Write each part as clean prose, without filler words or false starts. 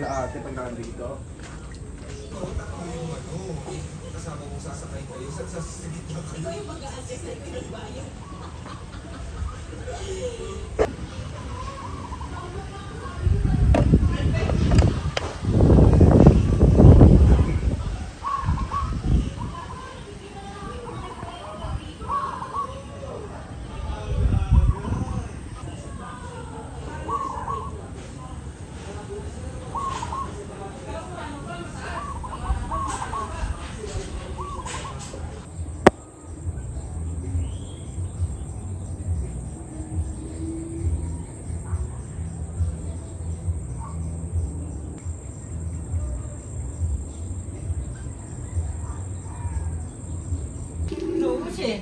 sila ate pag nandito. Kasama mo sasakay kayo sa gitna kayo. Ito yung mag-a-assist na pinagbayan. Kasi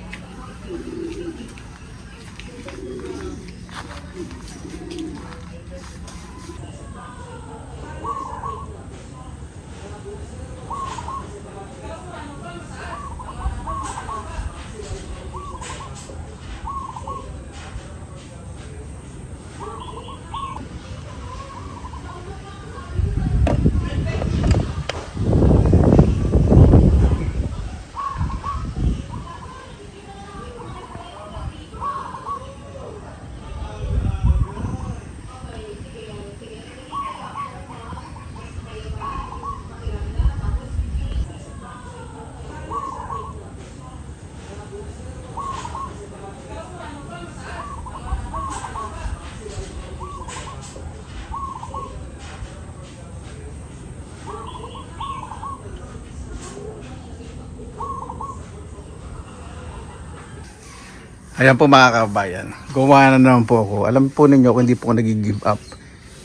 Ayan po mga kabayan, gumawa na naman po ako. Alam po ninyo kung hindi po ako nag-give up.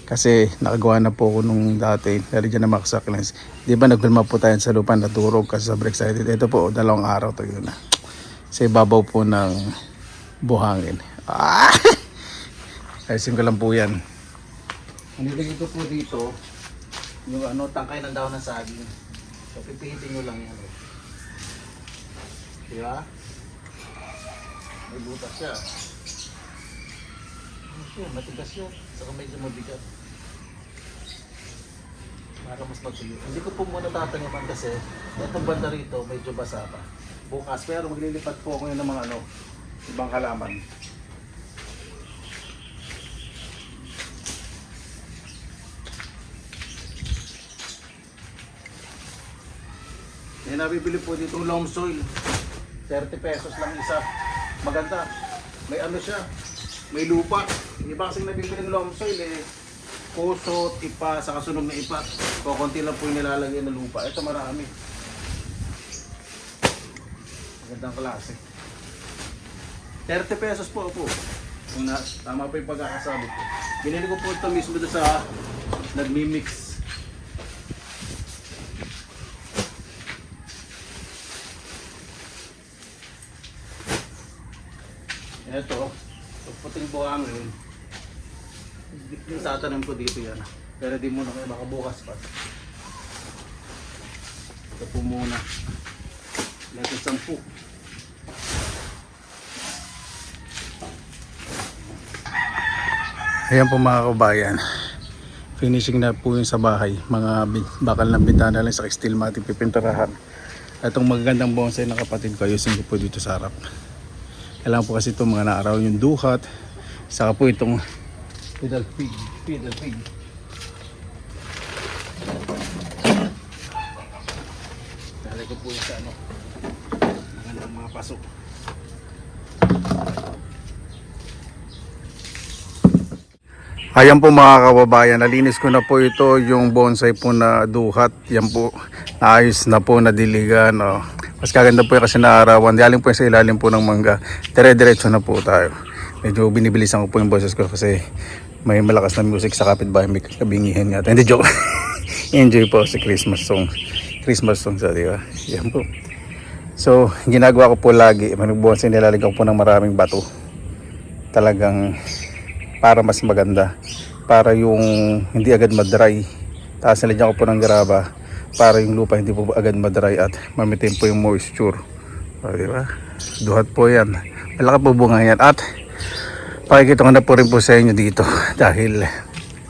Kasi nakagawa na po ako nung dati. Pero dyan na maksak lens. Di ba nagulma po tayo sa lupa, naturog kasi sobrang excited. Ito po, 2 araw to yun na. Sa ibabaw po ng buhangin. Ayusin ko lang po yan. Nilagay ko po dito yung tangkay ng daon ng saging. So pipihitin nyo lang yan. Diba? May butas siya. Matigas yun. Saka medyo mabigat. Para mas matuloy. Hindi ko po muna tatangaman kasi itong banda rito medyo basa pa. Bukas. Pero maglilipat po ako yun ng mga ibang halaman. May nabibili po ditong loam soil. 30 pesos lang isa. Maganda. May siya. May lupa. Iba kasing nabibili ng loam soil kusot, ipa, sa kasunog na ipa. Konti lang po yung nilalagay ng lupa. Ito marami. Magandang klase. 30 pesos po. Kung tama pa yung pagkakasabi ko. Binili ko po ito mismo doon sa nagmi-mix. Ito, puting buhangin. Tatanim ko dito yan. Pero di muna kayo, baka bukas pa. Ito po muna. Let's 10. Ayan po mga kabayan. Finishing na po yung sa bahay. Mga bakal ng bintana lang sa steel mating pipinturahan. Itong magagandang bonsai ng kapatid ko, ayusin ko po dito sa harap. Kailangan po kasi itong mga naaraw yung duhat. Saka po itong pedal pig. Dali ko po yung sa magandang mga pasok. Ayan po mga kababayan, nalinis ko na po ito yung bonsai po na duhat. Yan po, naayos na po, nadiligan. Mas kaganda po yung kasi naarawan. Dialing po yung sa ilalim po ng mangga. Dire-diretso na po tayo. Medyo binibilisan ko po yung boses ko kasi may malakas na music sa kapitbahay. May kabingihan yata. Hindi, joke. Enjoy po si Christmas song. Christmas song sa diba? Yan po. So, ginagawa ko po lagi. Manubuhansin, nilalagyan ko po ng maraming bato. Talagang para mas maganda. Para yung hindi agad madry. Tapos nilagyan ko po ng graba. Para yung lupa hindi po agad madry at mamitin po yung moisture. Diba? Duhat po yan. Malaki po bunga yan. At pakikita ko na po rin po sa inyo dito. Dahil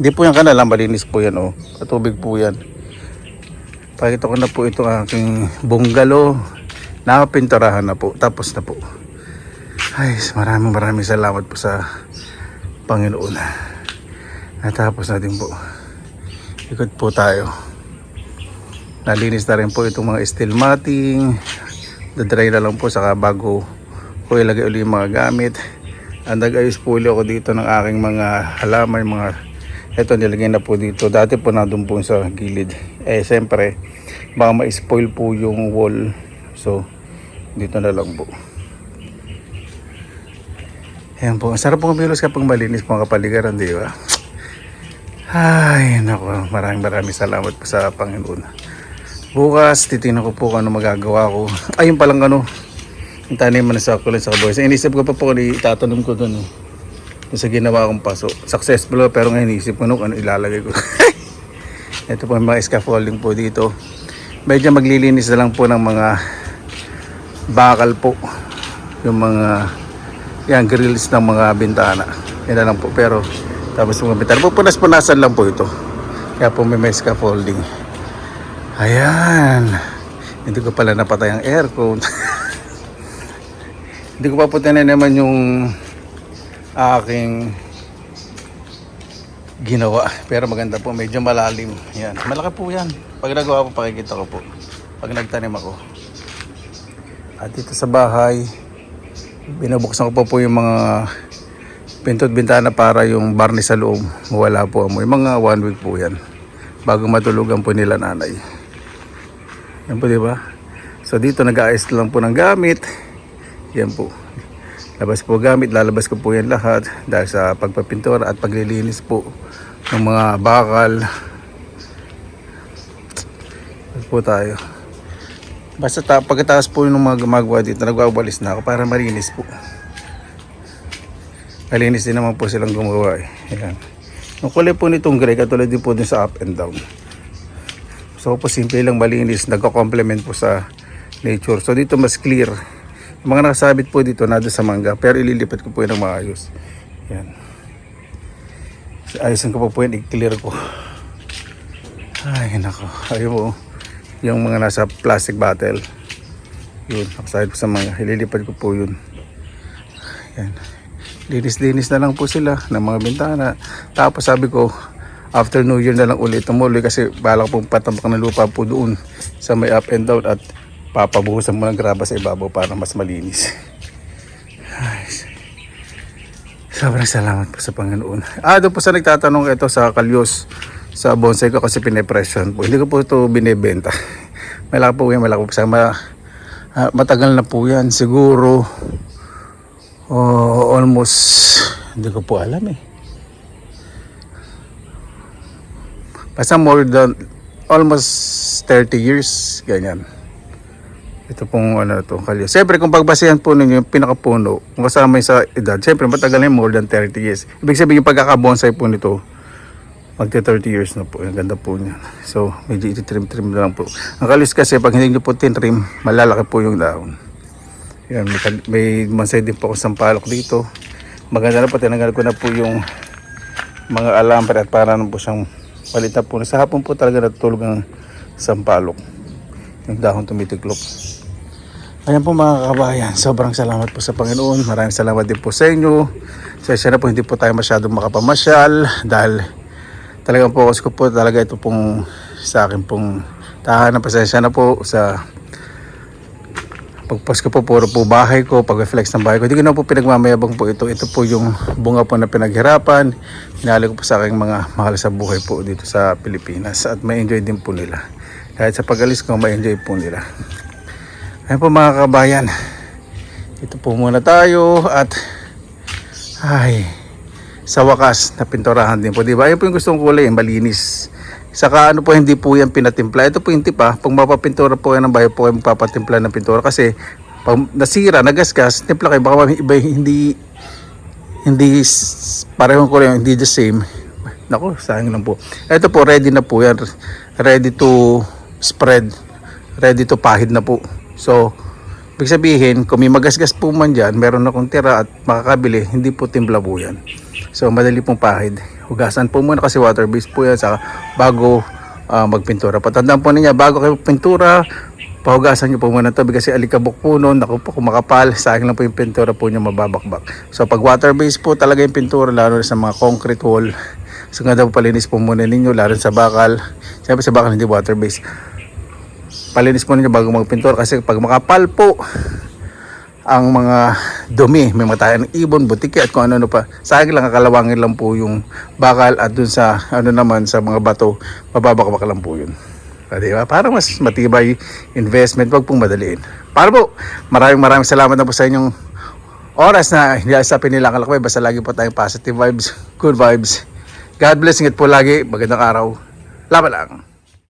Hindi po yan kanal, malinis po yan oh. Patubig po yan. Pakita ko na po itong aking bungalow. Nakapinturahan na po. Tapos na po. Ay, maraming salamat po sa Panginoon. Natapos na din po. Ikot po tayo. Nalinis na rin po itong mga steel matting. Dadry na lang po saka bago ko ilagay ulit yung mga gamit. Nag-ayos po ulit ako dito ng aking mga halaman, mga ito nilagay na po dito. Dati po nandun po sa gilid. Siyempre baka ma-spoil po yung wall. So dito na lang po. Ayan po. Ang sarap pong bilos kapag malinis po ang kapaligiran, di ba? Ay, naku. Maraming salamat po sa Panginoon. Bukas, titingnan ko po kung ano magagawa ko. Ayun palang ano, yung taniman na succulent sa kabuhay. So, inisip ko pa po kung itatanim ko dun. Sa ginawa kong paso. Successful pero ngayon inisip ko ano ilalagay ko. Ito po yung mga scaffolding po dito. Medyo maglilinis na lang po ng mga bakal po. Yung mga yan, grills ng mga bintana. Yan na lang po. Pero tapos mga bintana. Pupunas-punasan lang po ito. Kaya po may scaffolding. Ayan. Hindi ko pala napatay ang aircon. Hindi ko pa po na naman yung aking ginawa. Pero maganda po. Medyo malalim. Yan. Malaki po yan. Pag nagawa po, pakikita ko po. Pag nagtanim ako. At dito sa bahay, binubuksan ko po yung mga pinto at bintana para yung barnis sa loob wala po amoy. Mga 1 week po yan bago matulugan po nila nanay. Yan po, diba? So dito nag-aayos lang po ng gamit. Yan po, labas po gamit, lalabas ko po yan lahat dahil sa pagpapintura at paglilinis po ng mga bakal. Yan po tayo. Basta pagkatapos po yung mga gumagawa dito, nagwawalis na ako para marinis po. Malinis din naman po silang gumawa eh. Ayan. Yung kulay po nitong gray, katulad din po din sa up and down. So po simple lang malinis, nagko-complement po sa nature. So dito mas clear. Yung mga nakasabit po dito, nado sa mangga, pero ililipat ko po yun ng maayos. Ayan. So, ayusin ko po yun, i-clear ko. Ay nako, ayun po. Yung mga nasa plastic bottle, yun, nakasabit po sa mangga, ililipat ko po yun. Ayan. Linis-linis na lang po sila ng mga bintana. Tapos sabi ko, after New Year na lang ulit tumuloy kasi balak pong patambak ng lupa po doon sa may up and down at papabuhusan mo ng graba sa ibabaw para mas malinis. Ay, sobrang salamat po sa Panginoon. Doon po sa nagtatanong ito sa kalyos sa bonsai ko kasi pinepresyon po. Hindi ko po ito binibenta. Malaki po yan, malaki po sa matagal na po yan. Siguro almost, hindi ko po alam eh. Basta more than almost 30 years, ganyan. Ito pong ano to, kalyo. Siyempre kung pagbasihan po ninyo yung pinakapuno, kung kasama yung sa edad, siyempre matagal na more than 30 years. Ibig sabihin yung pagkakabonsai po nito, magti 30 years na po. Ang ganda po niya. So, medyo ititrim-trim na lang po. Ang kalis kasi, pag hindi nyo po tinrim, malalaki po yung dahon. Yan, may bonsai din po ako sampalok dito. Maganda na po, tinanggal ko na po yung mga alambre at para na po siyang palit na po. Sa hapon po talaga natutulog ang sampalok. Yung dahon tumitiklop. Ayan po mga kabayan, sobrang salamat po sa Panginoon. Maraming salamat din po sa inyo. Sensya na po, hindi po tayo masyadong makapamasyal dahil talagang focus ko po talaga ito pong sa akin pong tahanan. Pasensya na po sa pagpas ko po, puro po bahay ko, pag-reflex ng bahay ko. Hindi ko na po pinagmamayabang po ito. Ito po yung bunga po na pinaghirapan. Hinali ko po sa aking mga mahal sa buhay po dito sa Pilipinas. At may enjoy din po nila. Kahit sa pag-alis ko, may enjoy po nila. Ayan po mga kabayan. Ito po muna tayo at ay, sa wakas, napinturahan din po. Diba? Ayan po yung gustong kulay, malinis. Saka ano po, hindi po yan pinatimpla. Ito po yung tip ha. Pag mapapintura po yan ng bahay po kayo magpapatimpla ng pintura. Kasi pag nasira, nagasgas, timpla kayo. Baka iba hindi parehong kulay, hindi the same. Naku, sayang lang po. Ito po, ready na po yan. Ready to spread. Ready to pahid na po. So, ibig sabihin, kung may magasgas po man dyan, meron akong tira at makakabili, hindi po timpla po yan. So, madali pong pahid. hugasan po muna kasi water based po yan sa bago magpintura. Patandaan po ninyo, bago kayo pintura, pahugasan nyo po muna ito kasi alikabok po noon, naku po, kung makapal, sayang lang po yung pintura po nyo mababakbak. So pag water based po talaga yung pintura, lalo na sa mga concrete wall, so nga daw palinis po muna ninyo, lalo sa bakal. Siyempre sa bakal hindi water based, palinis po ninyo bago magpintura kasi pag makapal po ang mga dumi, may matayan ng ibon, butiki at kung ano pa, sayang lang, kakalawangin lang po yung bakal at dun sa ano naman sa mga bato, mababakbak lang po yun. Diba? Para mas matibay investment, wag pong madaliin. Para po, maraming salamat na po sa inyong oras na hindi sa pinilang kalakbay. Basta lagi po tayong positive vibes, good vibes. God bless, ingat po lagi, magandang araw. Laban lang.